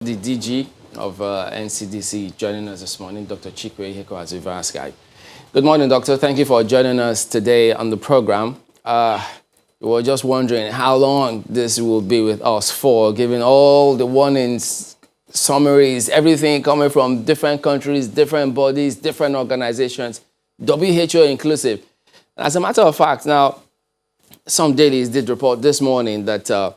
The DG of NCDC joining us this morning, Dr. Chikwe Iheko Azivaskai. Good morning, Doctor. Thank you for joining us today on the program. We were just wondering how long this will be with us for, given all the warnings, summaries, everything coming from different countries, different bodies, different organizations, WHO inclusive. As a matter of fact, now, some dailies did report this morning that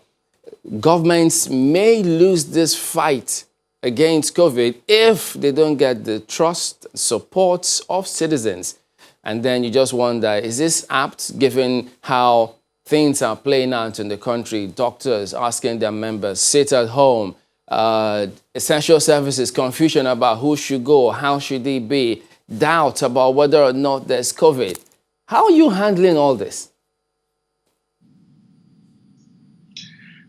governments may lose this fight against COVID if they don't get the trust, support of citizens. And then you just wonder, is this apt given how things are playing out in the country? Doctors asking their members, sit at home, essential services, confusion about who should go, how should they be, doubt about whether or not there's COVID. How are you handling all this?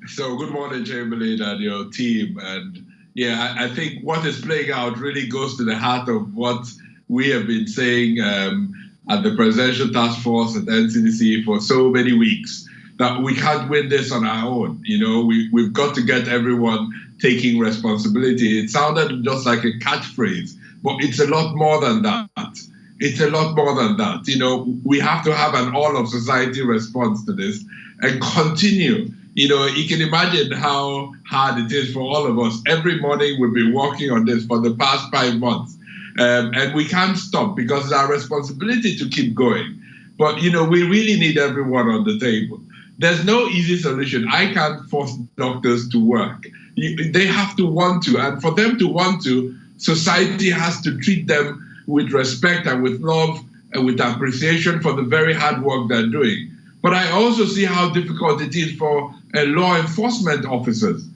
So good morning, Chamberlain, and your team. And yeah, I think what is playing out really goes to the heart of what we have been saying at the Presidential Task Force at NCDC for so many weeks, that we can't win this on our own. You know, we've got to get everyone taking responsibility. It sounded just like a catchphrase, but it's a lot more than that. It's a lot more than that. You know, we have to have an all of society response to this and continue. You know, you can imagine how hard it is for all of us. Every morning we've been working on this for the past 5 months. And we can't stop because it's our responsibility to keep going. But, you know, we really need everyone on the table. There's no easy solution. I can't force doctors to work. They have to want to. And for them to want to, society has to treat them with respect and with love and with appreciation for the very hard work they're doing. But I also see how difficult it is for law enforcement officers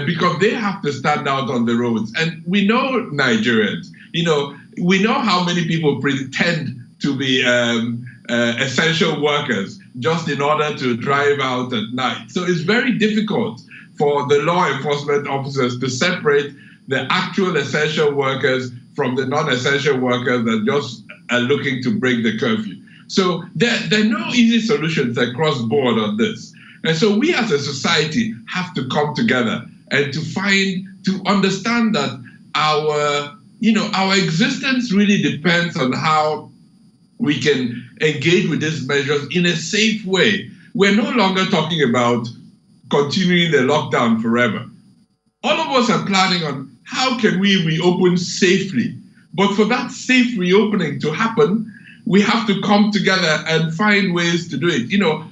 because they have to stand out on the roads. And we know Nigerians, you know, we know how many people pretend to be essential workers just in order to drive out at night. So it's very difficult for the law enforcement officers to separate the actual essential workers from the non-essential workers that just are looking to break the curfew. So there are no easy solutions across board on this. And so we as a society have to come together and to understand that our existence really depends on how we can engage with these measures in a safe way. We're no longer talking about continuing the lockdown forever. All of us are planning on how can we reopen safely. But for that safe reopening to happen, we have to come together and find ways to do it. You know,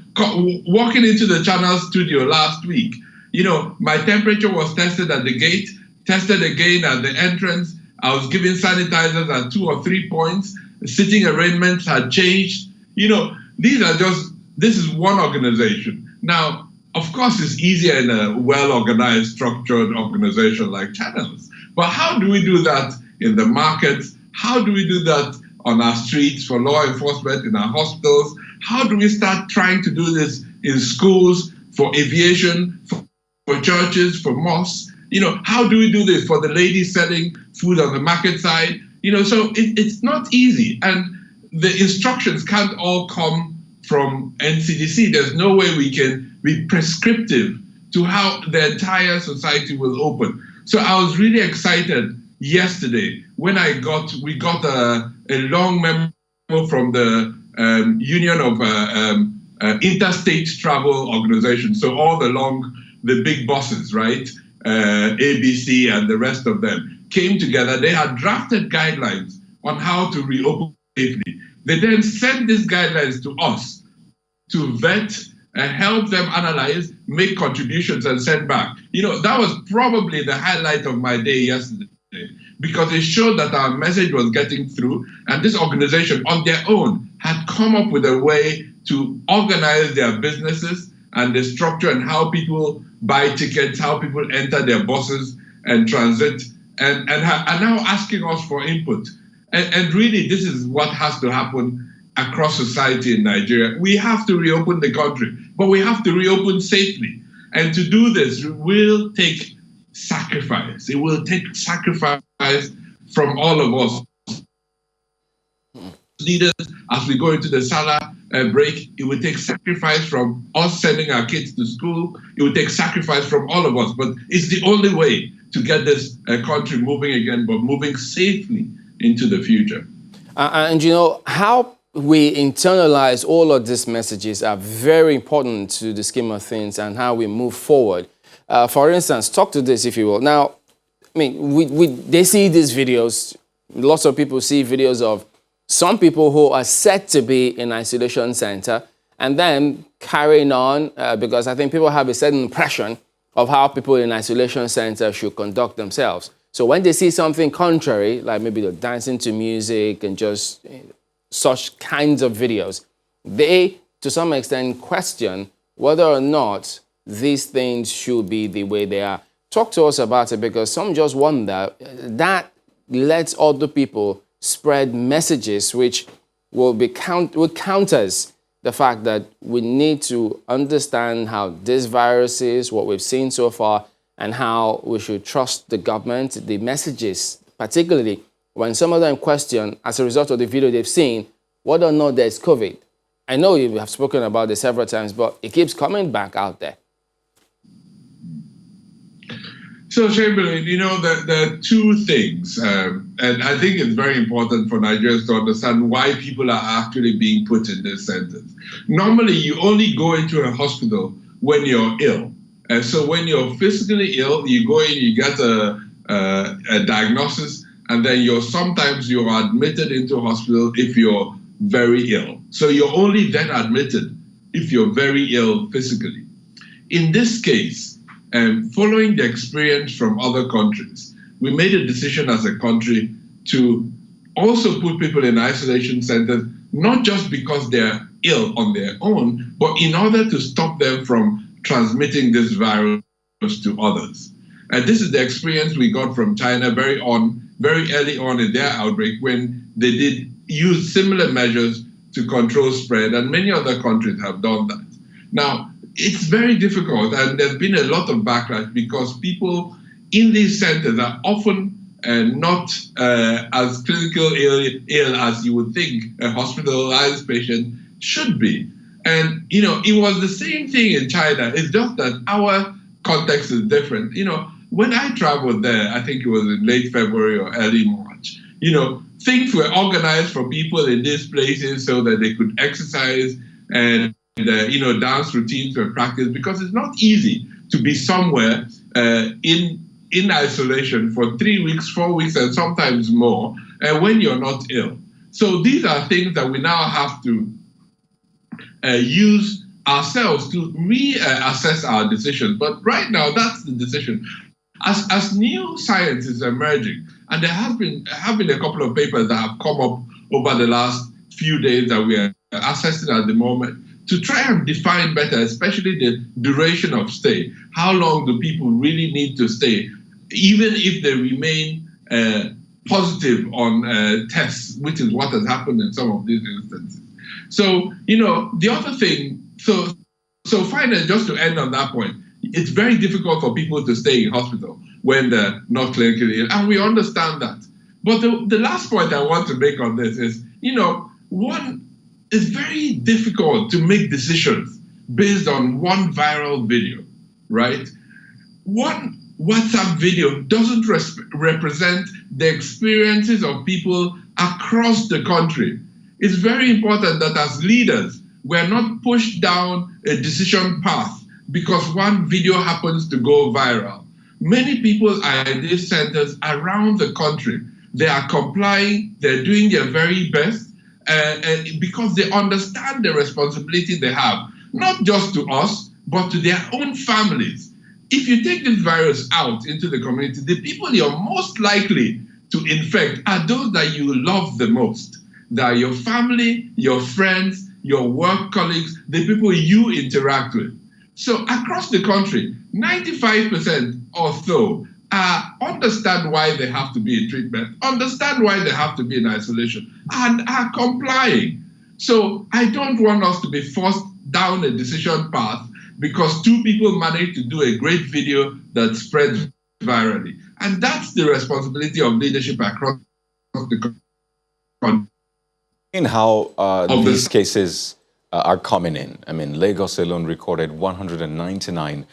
walking into the Channel studio last week, you know, my temperature was tested at the gate, tested again at the entrance. I was given sanitizers at 2 or 3 points. Sitting arrangements had changed. You know, this is one organization. Now, of course, it's easier in a well-organized, structured organization like Channels. But how do we do that in the markets? How do we do that on our streets, for law enforcement, in our hospitals? How do we start trying to do this in schools, for aviation, for churches, for mosques? You know, how do we do this for the ladies selling food on the market side? You know, so it's not easy. And the instructions can't all come from NCDC. There's no way we can be prescriptive to how the entire society will open. So I was really excited yesterday when we got a long memo from the Union of Interstate Travel Organizations. So all the big bosses, right? ABC and the rest of them came together. They had drafted guidelines on how to reopen safely. They then sent these guidelines to us to vet and help them analyze, make contributions, and send back. You know, that was probably the highlight of my day yesterday, because it showed that our message was getting through, and this organization on their own had come up with a way to organize their businesses and the structure and how people buy tickets, how people enter their buses and transit, and are now asking us for input. And really, this is what has to happen across society in Nigeria. We have to reopen the country, but we have to reopen safely. And to do this will take sacrifice. It will take sacrifice from all of us. Leaders, as we go into the Salah break, it will take sacrifice from us sending our kids to school. It will take sacrifice from all of us, but it's the only way to get this country moving again, but moving safely into the future. And you know, how we internalize all of these messages are very important to the scheme of things and how we move forward. For instance, talk to this, if you will. Now, I mean, they see these videos. Lots of people see videos of some people who are said to be in isolation center and then carrying on because I think people have a certain impression of how people in isolation center should conduct themselves. So when they see something contrary, like maybe they're dancing to music and just such kinds of videos, they, to some extent, question whether or not these things should be the way they are. Talk to us about it, because some just wonder that lets other people spread messages which will counters the fact that we need to understand how this virus is, what we've seen so far, and how we should trust the government, the messages, particularly when some of them question, as a result of the video they've seen, whether or not there's COVID. I know you have spoken about this several times, but it keeps coming back out there. So, Chamberlain, you know, there are two things, and I think it's very important for Nigerians to understand why people are actually being put in this sentence. Normally, you only go into a hospital when you're ill. And so when you're physically ill, you go in, you get a diagnosis, and then sometimes you're admitted into a hospital if you're very ill. So you're only then admitted if you're very ill physically. In this case, following the experience from other countries, we made a decision as a country to also put people in isolation centers, not just because they're ill on their own, but in order to stop them from transmitting this virus to others. And this is the experience we got from China very early on in their outbreak, when they did use similar measures to control spread, and many other countries have done that. Now, it's very difficult, and there's been a lot of backlash because people in these centers are often not as clinically ill as you would think a hospitalized patient should be. And, you know, it was the same thing in China. It's just that our context is different. You know, when I traveled there, I think it was in late February or early March, you know, things were organized for people in these places so that they could exercise and you know, dance routines were practiced, because it's not easy to be somewhere in isolation for 3 weeks, 4 weeks, and sometimes more, when you're not ill. So these are things that we now have to use ourselves to reassess our decisions. But right now, that's the decision. As new science is emerging, and there have been a couple of papers that have come up over the last few days that we are assessing at the moment, to try and define better, especially the duration of stay. How long do people really need to stay, even if they remain positive on tests, which is what has happened in some of these instances. So, you know, the other thing, so finally, just to end on that point, it's very difficult for people to stay in hospital when they're not clinically ill, and we understand that. But the last point I want to make on this is, you know, it's very difficult to make decisions based on one viral video, right? One WhatsApp video doesn't represent the experiences of people across the country. It's very important that as leaders, we're not pushed down a decision path because one video happens to go viral. Many people are in these centers around the country. They are complying, they're doing their very best, because they understand the responsibility they have, not just to us, but to their own families. If you take this virus out into the community, the people you're most likely to infect are those that you love the most. They are your family, your friends, your work colleagues, the people you interact with. So across the country, 95% or so understand why they have to be in treatment, understand why they have to be in isolation, and are complying. So I don't want us to be forced down a decision path because two people managed to do a great video that spreads virally. And that's the responsibility of leadership across the country. In how these cases are coming in. I mean, Lagos alone recorded 199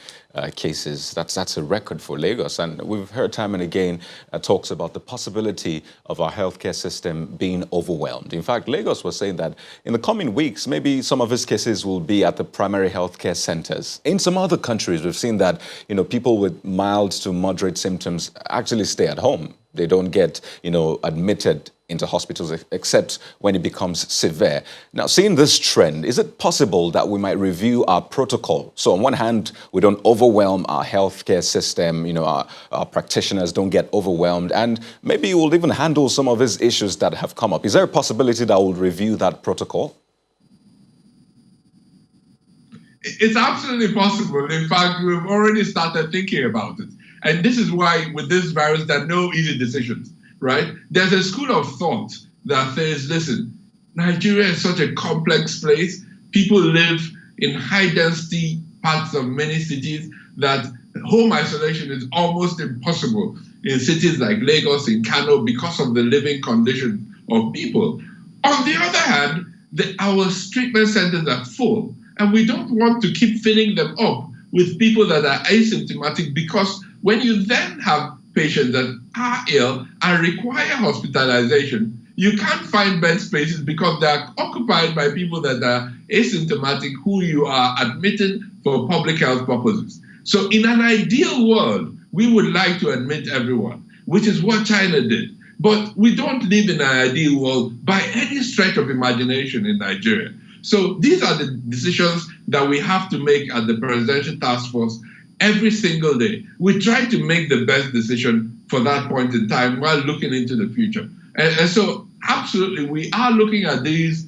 cases. That's a record for Lagos. And we've heard time and again talks about the possibility of our healthcare system being overwhelmed. In fact, Lagos was saying that in the coming weeks, maybe some of its cases will be at the primary healthcare centers. In some other countries, we've seen that, people with mild to moderate symptoms actually stay at home. They don't get, admitted into hospitals except when it becomes severe. Now, seeing this trend, is it possible that we might review our protocol? So on one hand, we don't overwhelm our healthcare system, our practitioners don't get overwhelmed, and maybe we'll even handle some of these issues that have come up. Is there a possibility that we'll review that protocol? It's absolutely possible. In fact, we've already started thinking about it. And this is why with this virus, there are no easy decisions, right? There's a school of thought that says, listen, Nigeria is such a complex place. People live in high density parts of many cities that home isolation is almost impossible in cities like Lagos, in Kano, because of the living conditions of people. On the other hand, our treatment centers are full, and we don't want to keep filling them up with people that are asymptomatic, because when you then have patients that are ill and require hospitalization, you can't find bed spaces because they are occupied by people that are asymptomatic who you are admitting for public health purposes. So in an ideal world, we would like to admit everyone, which is what China did. But we don't live in an ideal world by any stretch of imagination in Nigeria. So these are the decisions that we have to make at the Presidential Task Force every single day. We try to make the best decision for that point in time while looking into the future. And so absolutely, we are looking at these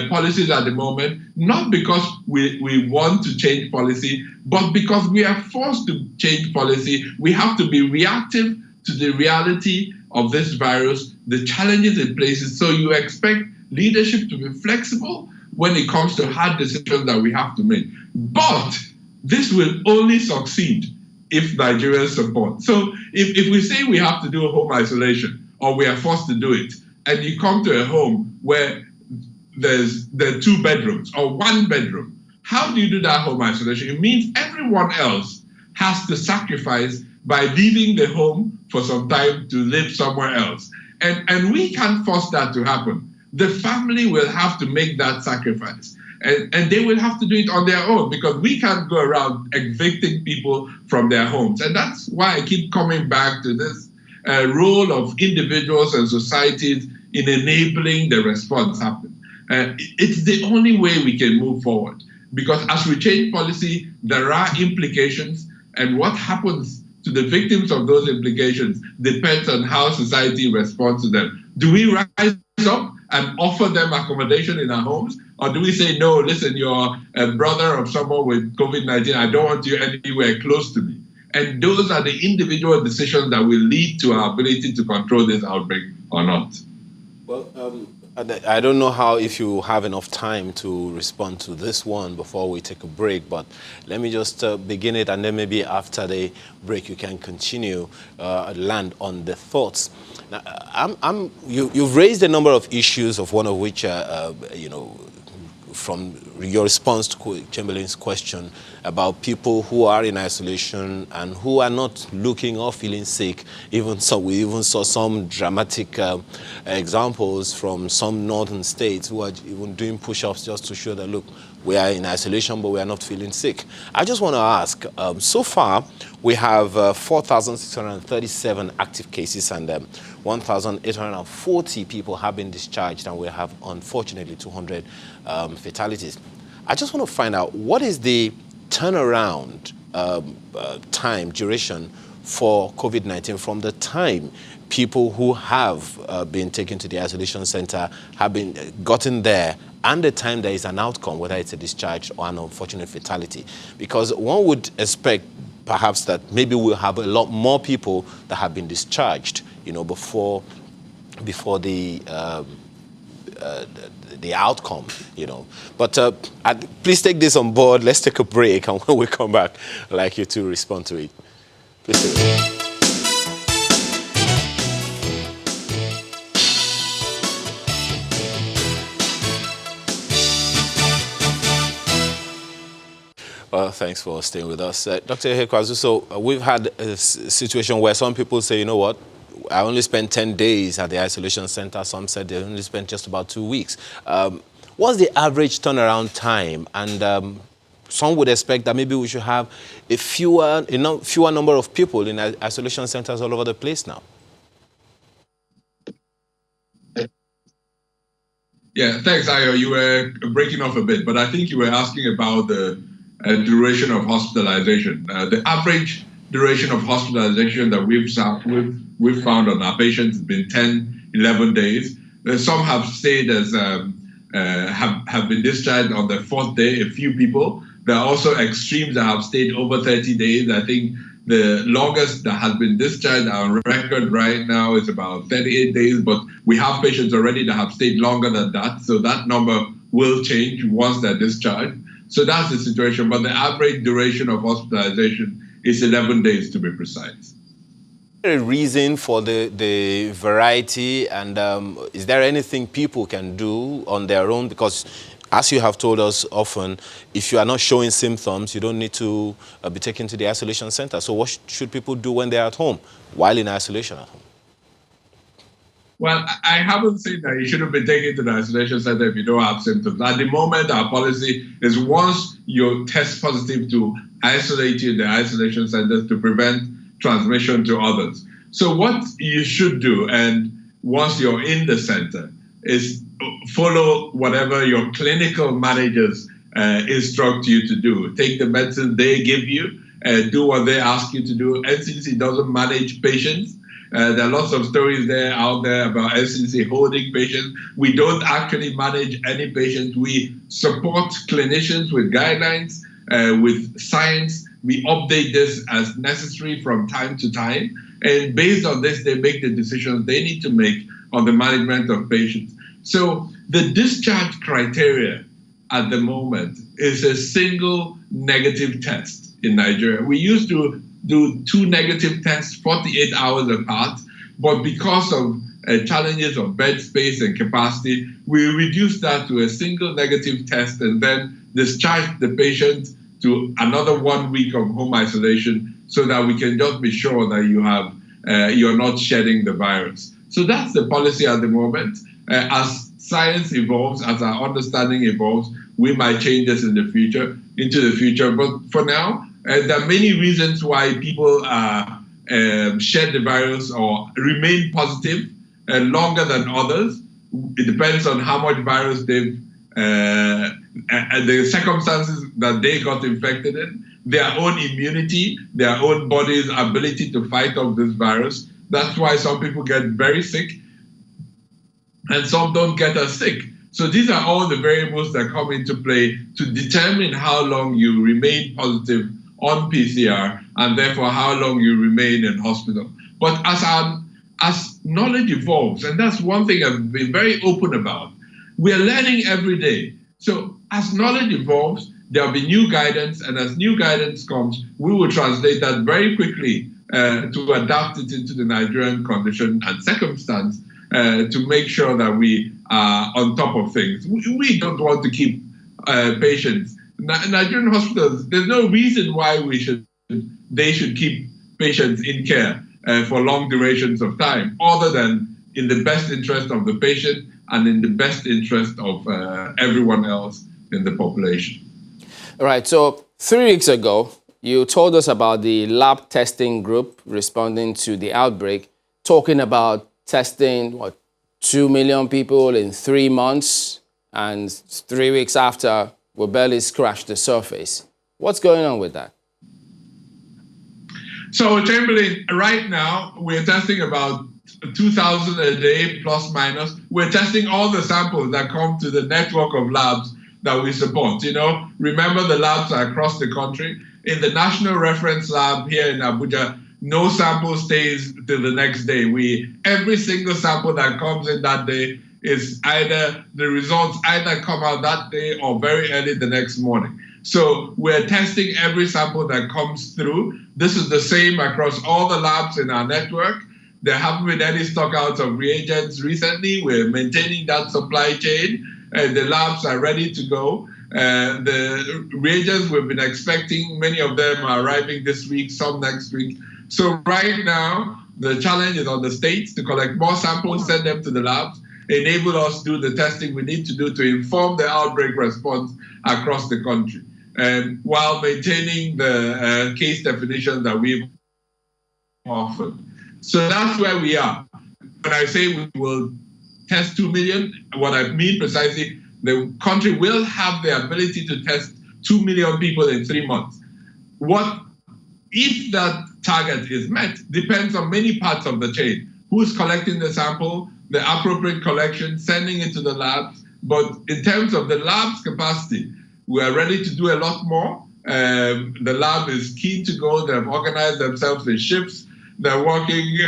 policies at the moment, not because we want to change policy, but because we are forced to change policy. We have to be reactive to the reality of this virus, the challenges it places. So you expect leadership to be flexible when it comes to hard decisions that we have to make. But this will only succeed if Nigerians support. So if we say we have to do a home isolation, or we are forced to do it, and you come to a home where there are 2 bedrooms or 1 bedroom, how do you do that home isolation? It means everyone else has to sacrifice by leaving the home for some time to live somewhere else. And we can't force that to happen. The family will have to make that sacrifice. And they will have to do it on their own, because we can't go around evicting people from their homes. And that's why I keep coming back to this role of individuals and societies in enabling the response happen. It's the only way we can move forward, because as we change policy, there are implications, and what happens to the victims of those implications depends on how society responds to them. Do we rise up and offer them accommodation in our homes? Or do we say, no, listen, you're a brother of someone with COVID-19, I don't want you anywhere close to me? And those are the individual decisions that will lead to our ability to control this outbreak or not. Well, I don't know if you have enough time to respond to this one before we take a break, but let me just begin it, and then maybe after the break you can continue, land on the thoughts. Now, you've raised a number of issues, of one of which, from your response to Chamberlain's question about people who are in isolation and who are not looking or feeling sick. We even saw some dramatic examples from some northern states who are even doing push-ups just to show that, look, we are in isolation, but we are not feeling sick. I just want to ask, so far, we have 4,637 active cases, and 1,840 people have been discharged, and we have, unfortunately, 200 fatalities. I just want to find out, what is the turnaround duration for COVID-19 from the time people who have been taken to the isolation center have been gotten there and the time there is an outcome, whether it's a discharge or an unfortunate fatality? Because one would expect perhaps that maybe we'll have a lot more people that have been discharged, before the outcome, But please take this on board. Let's take a break, and when we come back, I'd like you to respond to it. Please take it. Thanks for staying with us. Dr. Ihekweazu, so we've had a situation where some people say, you know what, I only spent 10 days at the isolation center. Some said they only spent just about 2 weeks. What's the average turnaround time? And some would expect that maybe we should have a fewer number of people in isolation centers all over the place now. Yeah, thanks, Ayo. You were breaking off a bit, but I think you were asking about the duration of hospitalization. The average duration of hospitalization that we've found on our patients has been 10, 11 days. Some have stayed as have been discharged on the 4th day. A few people. There are also extremes that have stayed over 30 days. I think the longest that has been discharged on record right now is about 38 days, but we have patients already that have stayed longer than that. So that number will change once they're discharged. So that's the situation. But the average duration of hospitalization is 11 days to be precise. Is there a reason for the variety, and is there anything people can do on their own? Because as you have told us often, if you are not showing symptoms, you don't need to be taken to the isolation center. So what should people do when they're at home, while in isolation at home? Well, I haven't seen that you shouldn't be taken to the isolation center if you don't have symptoms. At the moment, our policy is once you test positive, to isolate you in the isolation centers to prevent transmission to others. So what you should do, and once you're in the center, is follow whatever your clinical managers instruct you to do. Take the medicine they give you, do what they ask you to do. NCDC doesn't manage patients. There are lots of stories out there about NCDC holding patients. We don't actually manage any patients. We support clinicians with guidelines, with science. We update this as necessary from time to time. And based on this, they make the decisions they need to make on the management of patients. So the discharge criteria at the moment is a single negative test in Nigeria. We used to do 2 negative tests 48 hours apart, but because of challenges of bed space and capacity, we reduced that to a single negative test and then discharged the patient to another 1 week of home isolation so that we can just be sure that you're not shedding the virus. So that's the policy at the moment. As science evolves, as our understanding evolves, we might change this into the future. But for now, there are many reasons why people shed the virus or remain positive longer than others. It depends on how much virus they've, and the circumstances that they got infected in, their own immunity, their own body's ability to fight off this virus. That's why some people get very sick and some don't get as sick. So these are all the variables that come into play to determine how long you remain positive on PCR and therefore how long you remain in hospital. But as knowledge evolves, and that's one thing I've been very open about, we are learning every day. So as knowledge evolves, there'll be new guidance, and as new guidance comes, we will translate that very quickly to adapt it into the Nigerian condition and circumstance to make sure that we are on top of things. We don't want to keep patients. Nigerian hospitals, there's no reason why they should keep patients in care for long durations of time, other than in the best interest of the patient and in the best interest of everyone else in the population. All right, so 3 weeks ago, you told us about the lab testing group responding to the outbreak, talking about testing, 2 million people in 3 months, and 3 weeks after, we barely scratched the surface. What's going on with that? So, Chamberlain, right now, we're testing about 2,000 a day, plus minus. We're testing all the samples that come to the network of labs that we support. You know, remember the labs are across the country. In the National Reference Lab here in Abuja, no sample stays till the next day. Every single sample that comes in that day is the results either come out that day or very early the next morning. So we're testing every sample that comes through. This is the same across all the labs in our network. There haven't been any stockouts of reagents recently. We're maintaining that supply chain, and the labs are ready to go. The reagents we've been expecting, many of them are arriving this week, some next week. So right now, the challenge is on the states to collect more samples, send them to the labs, enable us to do the testing we need to do to inform the outbreak response across the country, while maintaining the case definition that we've offered. So that's where we are. When I say we will test 2 million, what I mean precisely, the country will have the ability to test 2 million people in 3 months. What if that target is met depends on many parts of the chain. Who's collecting the sample, the appropriate collection, sending it to the labs. But in terms of the lab's capacity, we are ready to do a lot more. The lab is keen to go. They've organized themselves in shifts. They're working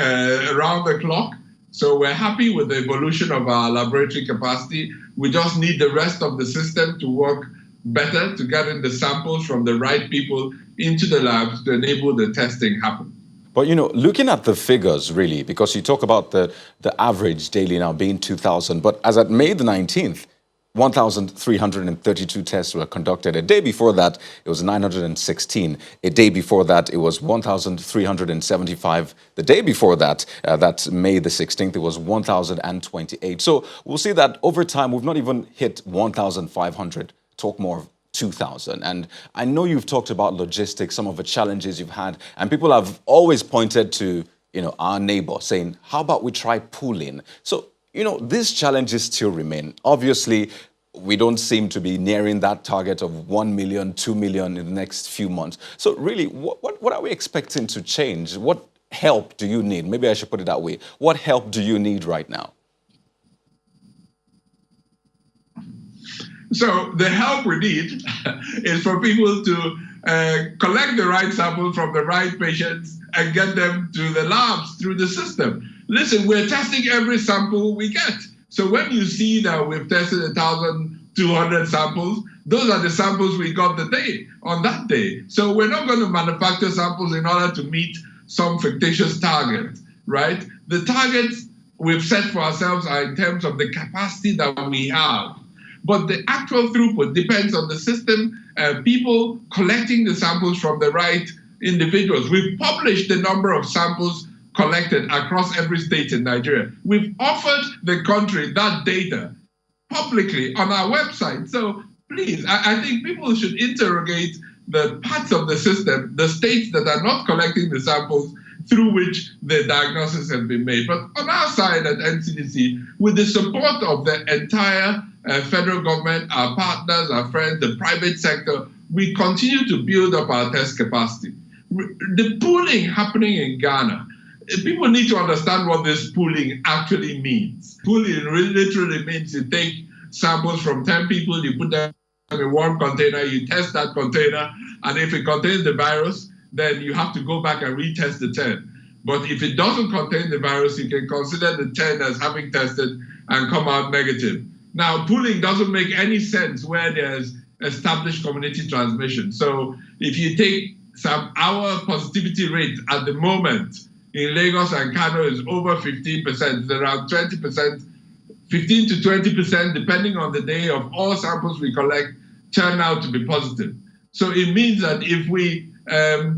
around the clock. So we're happy with the evolution of our laboratory capacity. We just need the rest of the system to work better to get in the samples from the right people into the labs to enable the testing happen. But, you know, looking at the figures, really, because you talk about the average daily now being 2,000, but as at May the 19th, 1,332 tests were conducted. A day before that, it was 916. A day before that, it was 1,375. The day before that, that's May the 16th, it was 1,028. So we'll see that over time, we've not even hit 1,500. Talk more of 2,000. And I know you've talked about logistics, some of the challenges you've had, and people have always pointed to, you know, our neighbor saying, how about we try pooling? So, you know, these challenges still remain. Obviously, we don't seem to be nearing that target of 1 million, 2 million in the next few months. So really, what are we expecting to change? What help do you need? Maybe I should put it that way. What help do you need right now? So the help we need is for people to collect the right samples from the right patients and get them to the labs through the system. Listen, we're testing every sample we get. So when you see that we've tested 1,200 samples, those are the samples we got on that day. So we're not going to manufacture samples in order to meet some fictitious target, right? The targets we've set for ourselves are in terms of the capacity that we have. But the actual throughput depends on the system, people collecting the samples from the right individuals. We've published the number of samples collected across every state in Nigeria. We've offered the country that data publicly on our website. So please, I think people should interrogate the parts of the system, the states that are not collecting the samples through which the diagnosis has been made. But on our side at NCDC, with the support of the entire federal government, our partners, our friends, the private sector, we continue to build up our test capacity. The pooling happening in Ghana, people need to understand what this pooling actually means. Pooling literally means you take samples from 10 people, you put them in one container, you test that container, and if it contains the virus, then you have to go back and retest the 10. But if it doesn't contain the virus, you can consider the 10 as having tested and come out negative. Now, pooling doesn't make any sense where there's established community transmission. So if you take our positivity rate at the moment in Lagos and Kano is over 15%, it's around 20%, 15 to 20%, depending on the day, of all samples we collect turn out to be positive. So it means that if we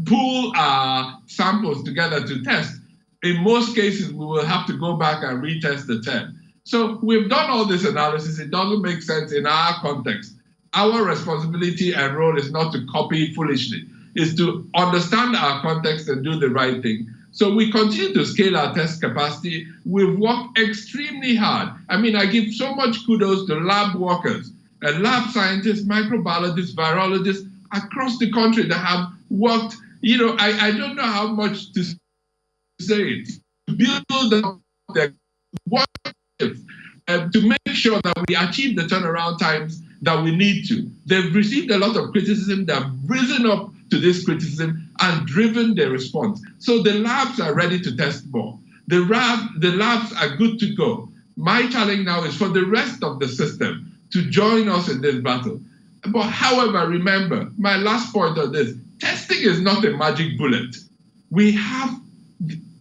pool our samples together to test, in most cases, we will have to go back and retest the 10. So we've done all this analysis. It doesn't make sense in our context. Our responsibility and role is not to copy foolishly. It's to understand our context and do the right thing. So we continue to scale our test capacity. We've worked extremely hard. I mean, I give so much kudos to lab workers and lab scientists, microbiologists, virologists across the country that have worked, you know, I don't know how much to say, to build up their work, to make sure that we achieve the turnaround times that we need to. They've received a lot of criticism. They've risen up to this criticism and driven their response. So the labs are ready to test more. The labs are good to go. My challenge now is for the rest of the system to join us in this battle. But however, remember, my last point on this, testing is not a magic bullet. We have,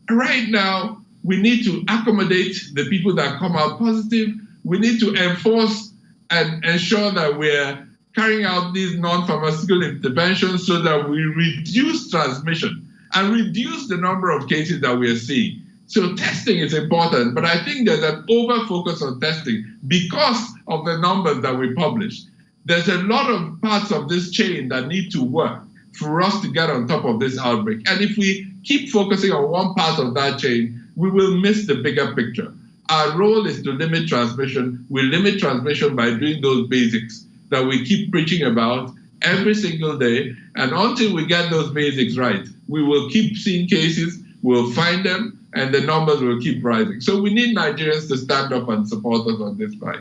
right now, we need to accommodate the people that come out positive. We need to enforce and ensure that we're carrying out these non-pharmaceutical interventions so that we reduce transmission and reduce the number of cases that we are seeing. So testing is important, but I think there's an over-focus on testing because of the numbers that we publish. There's a lot of parts of this chain that need to work for us to get on top of this outbreak. And if we keep focusing on one part of that chain, we will miss the bigger picture. Our role is to limit transmission. We limit transmission by doing those basics that we keep preaching about every single day. And until we get those basics right, we will keep seeing cases, we'll find them, and the numbers will keep rising. So we need Nigerians to stand up and support us on this fight.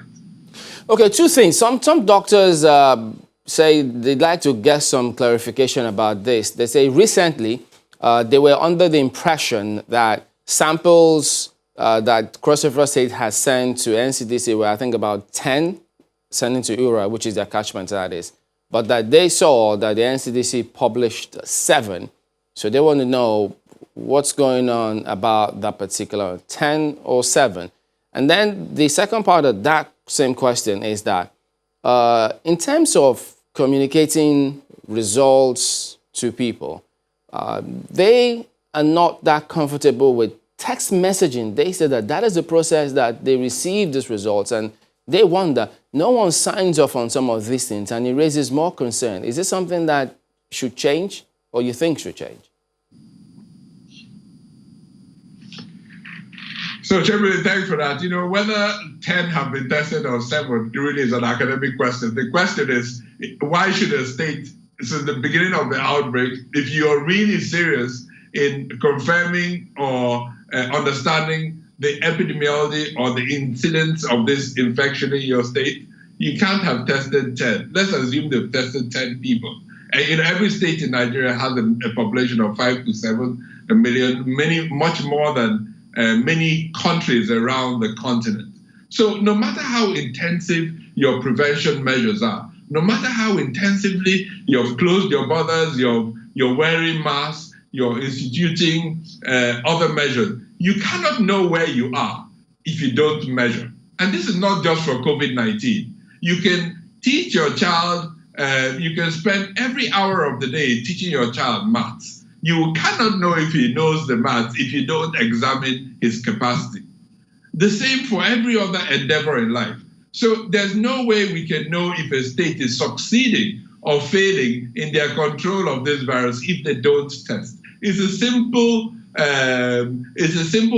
Okay, two things. Some doctors say they'd like to get some clarification about this. They say recently they were under the impression that samples that Cross River State has sent to NCDC were, I think, about 10 sending to URA, which is their catchment, that is. But that they saw that the NCDC published 7. So they want to know what's going on about that particular 10 or 7. And then the second part of that same question is that in terms of communicating results to people, they are not that comfortable with text messaging. They say that that is the process that they receive these results, and they wonder, no one signs off on some of these things, and it raises more concern. Is this something that should change, or you think should change? So, Chairman, thanks for that. You know, whether 10 have been tested or 7 really is an academic question. The question is, why should a state, since the beginning of the outbreak, if you're really serious in confirming or understanding the epidemiology or the incidence of this infection in your state, you can't have tested 10. Let's assume they've tested 10 people. And in every state in Nigeria has a population of 5 to 7 million, much more than many countries around the continent. So no matter how intensive your prevention measures are, no matter how intensively you've closed your borders, you're wearing masks, you're instituting other measures, you cannot know where you are if you don't measure. And this is not just for COVID-19. You can teach your child, you can spend every hour of the day teaching your child maths. You cannot know if he knows the maths if you don't examine his capacity. The same for every other endeavor in life. So there's no way we can know if a state is succeeding or failing in their control of this virus if they don't test. It's a simple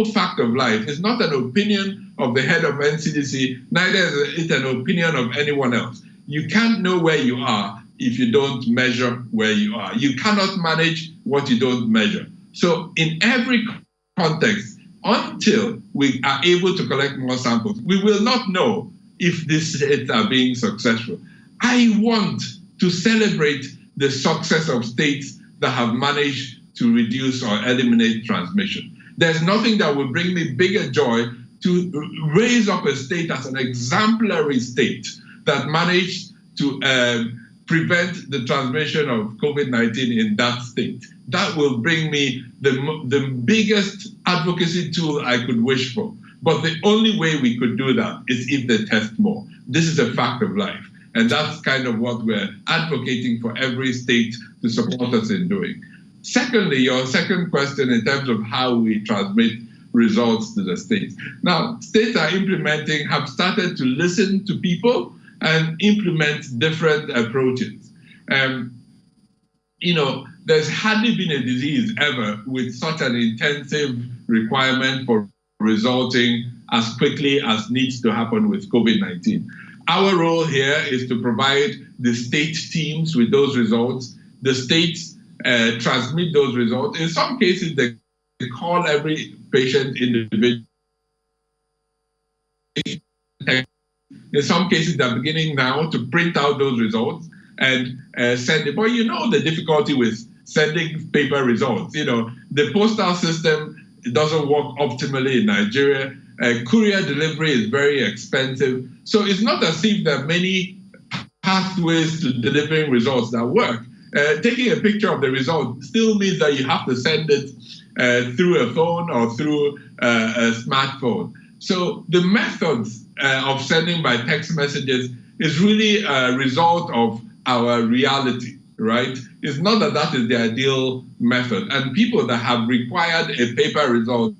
fact of life. It's not an opinion of the head of NCDC, neither is it an opinion of anyone else. You can't know where you are if you don't measure where you are. You cannot manage what you don't measure. So in every context, until we are able to collect more samples, we will not know if these states are being successful. I want to celebrate the success of states that have managed to reduce or eliminate transmission. There's nothing that will bring me bigger joy to raise up a state as an exemplary state that managed to prevent the transmission of COVID-19 in that state. That will bring me the biggest advocacy tool I could wish for. But the only way we could do that is if they test more. This is a fact of life. And that's kind of what we're advocating for every state to support us in doing. Secondly, your second question in terms of how we transmit results to the states. Now, states are have started to listen to people and implement different approaches. There's hardly been a disease ever with such an intensive requirement for resulting as quickly as needs to happen with COVID-19. Our role here is to provide the state teams with those results. The states transmit those results. In some cases, they call every patient individually. In some cases, they're beginning now to print out those results and send it. But you know the difficulty with sending paper results. The postal system doesn't work optimally in Nigeria. Courier delivery is very expensive. So it's not as if there are many pathways to delivering results that work. Taking a picture of the result still means that you have to send it through a phone or through a smartphone. So the methods of sending by text messages is really a result of our reality, right? It's not that that is the ideal method. And people that have required a paper result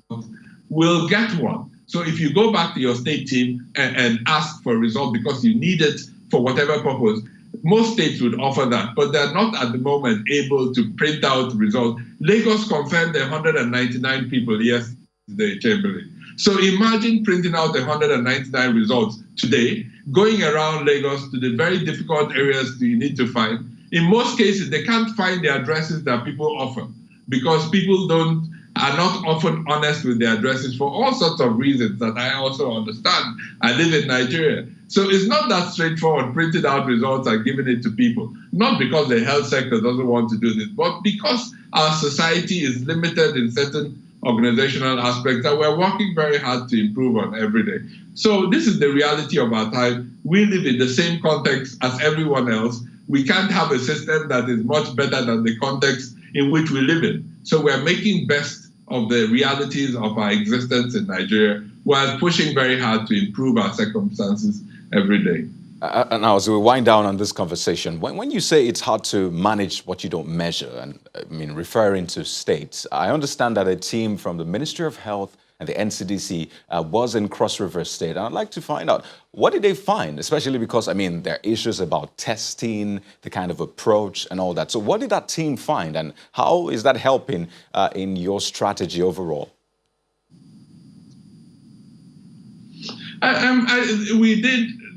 will get one. So if you go back to your state team and ask for a result because you need it for whatever purpose, most states would offer that, but they're not at the moment able to print out results. Lagos confirmed 199 people yesterday, Chamberlain. So imagine printing out 199 results today, going around Lagos to the very difficult areas that you need to find. In most cases, they can't find the addresses that people offer because people are not often honest with their addresses for all sorts of reasons that I also understand. I live in Nigeria. So it's not that straightforward, printing out results and giving it to people. Not because the health sector doesn't want to do this, but because our society is limited in certain organizational aspects that we're working very hard to improve on every day. So this is the reality of our time. We live in the same context as everyone else. We can't have a system that is much better than the context in which we live in. So we're making best of the realities of our existence in Nigeria while pushing very hard to improve our circumstances every day. And now, as we wind down on this conversation, when you say it's hard to manage what you don't measure, and I mean, referring to states, I understand that a team from the Ministry of Health and the NCDC was in Cross River State. And I'd like to find out, what did they find? Especially because, I mean, there are issues about testing, the kind of approach and all that. So what did that team find, and how is that helping in your strategy overall?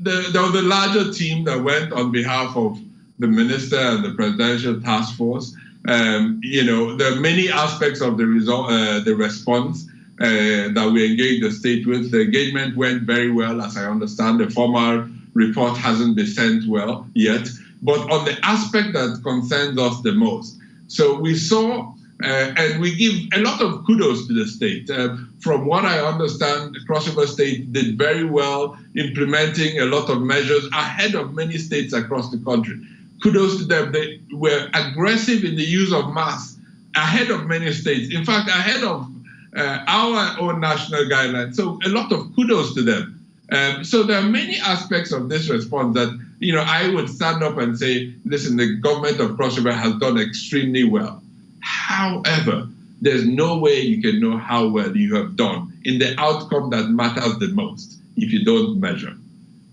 There was a larger team that went on behalf of the minister and the presidential task force. There are many aspects of the response that we engaged the state with. The engagement went very well, as I understand. The formal report hasn't been sent well yet, but on the aspect that concerns us the most. So we saw, and we give a lot of kudos to the state. From what I understand, Cross River State did very well implementing a lot of measures ahead of many states across the country. Kudos to them. They were aggressive in the use of masks ahead of many states. In fact, ahead of our own national guidelines. So a lot of kudos to them. So there are many aspects of this response that, I would stand up and say, listen, the government of Cross River has done extremely well. However, there's no way you can know how well you have done in the outcome that matters the most if you don't measure.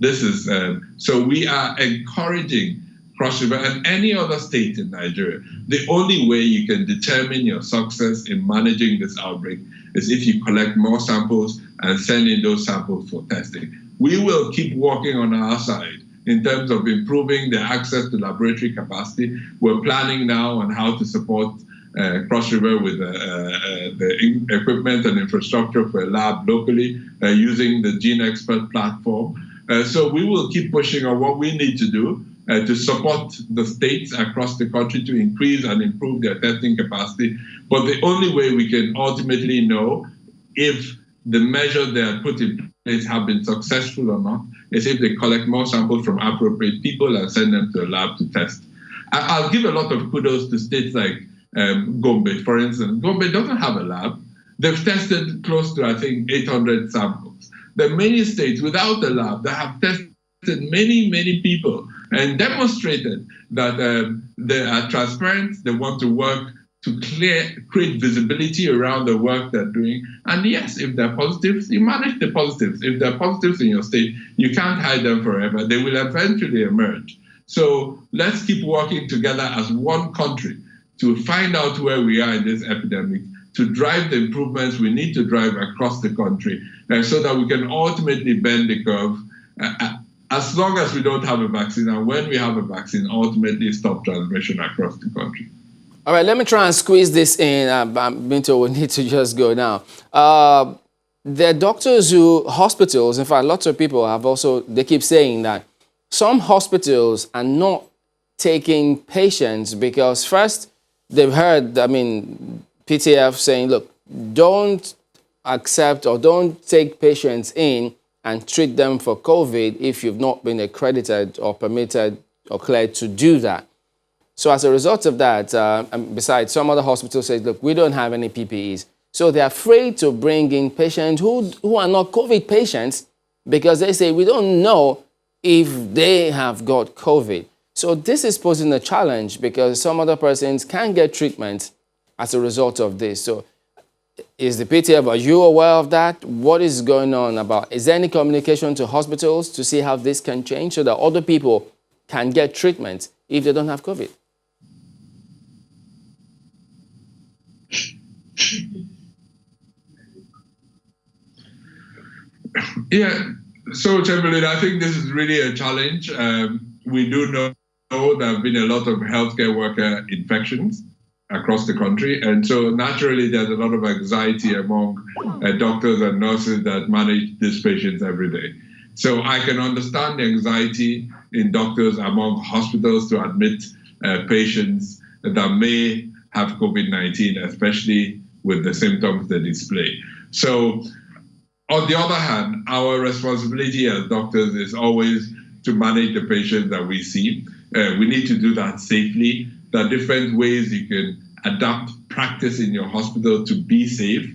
This is so we are encouraging Cross River and any other state in Nigeria. The only way you can determine your success in managing this outbreak is if you collect more samples and send in those samples for testing. We will keep working on our side in terms of improving the access to laboratory capacity. We're planning now on how to support Cross River with the equipment and infrastructure for a lab locally using the Gene Expert platform. So we will keep pushing on what we need to do to support the states across the country to increase and improve their testing capacity. But the only way we can ultimately know if the measures they have put in place have been successful or not is if they collect more samples from appropriate people and send them to a lab to test. I'll give a lot of kudos to states like Gombe, for instance. Gombe doesn't have a lab. They've tested close to, I think, 800 samples. There are many states without a lab that have tested many people and demonstrated that they are transparent, they want to work to create visibility around the work they're doing. And yes, if they're positives, you manage the positives. If they're positives in your state, you can't hide them forever. They will eventually emerge. So let's keep working together as one country to find out where we are in this epidemic, to drive the improvements we need to drive across the country, so that we can ultimately bend the curve, as long as we don't have a vaccine, and when we have a vaccine, ultimately stop transmission across the country. All right, let me try and squeeze this in. Binto, we need to just go now. There are doctors hospitals, in fact, lots of people have also, they keep saying that some hospitals are not taking patients because first, they've heard, PTF saying, look, don't accept or don't take patients in and treat them for COVID if you've not been accredited or permitted or cleared to do that. So as a result of that, besides, some other hospitals say, look, we don't have any PPEs. So they're afraid to bring in patients who are not COVID patients because they say, we don't know if they have got COVID. So this is posing a challenge because some other persons can get treatment as a result of this. So is the PTF, are you aware of that? What is going on about? Is there any communication to hospitals to see how this can change so that other people can get treatment if they don't have COVID? Yeah, so Chamberlain, I think this is really a challenge. We do know there have been a lot of healthcare worker infections across the country. And so naturally, there's a lot of anxiety among doctors and nurses that manage these patients every day. So I can understand the anxiety in doctors among hospitals to admit patients that may have COVID-19, especially with the symptoms they display. So on the other hand, our responsibility as doctors is always to manage the patients that we see. We need to do that safely. There are different ways you can adapt practice in your hospital to be safe.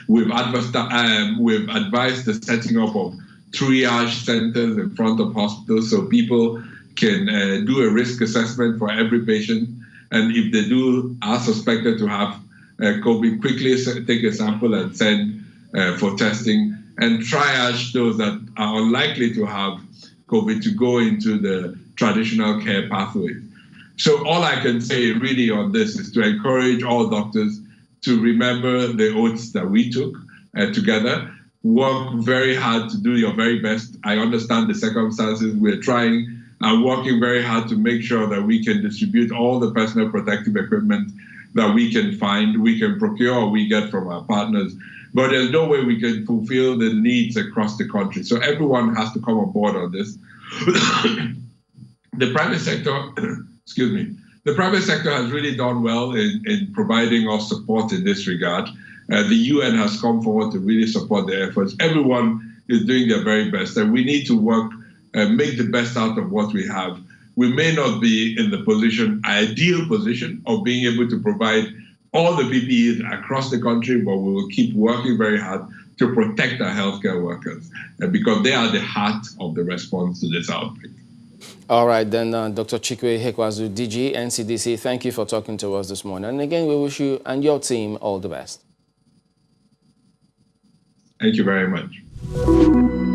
We've advised the setting up of triage centers in front of hospitals so people can do a risk assessment for every patient. And if they are suspected to have COVID, quickly take a sample and send for testing, and triage those that are unlikely to have COVID to go into the traditional care pathways. So all I can say really on this is to encourage all doctors to remember the oaths that we took together, work very hard to do your very best. I understand the circumstances. We're trying and working very hard to make sure that we can distribute all the personal protective equipment that we can find, we can procure, or we get from our partners. But there's no way we can fulfill the needs across the country. So everyone has to come on board on this. The private sector, excuse me, the private sector has really done well in providing us support in this regard. The UN has come forward to really support the efforts. Everyone is doing their very best, and we need to work and make the best out of what we have. We may not be in the ideal position of being able to provide all the PPEs across the country, but we will keep working very hard to protect our healthcare workers because they are the heart of the response to this outbreak. All right, then, Dr. Chikwe Hekwazu, DG, NCDC, thank you for talking to us this morning. And again, we wish you and your team all the best. Thank you very much.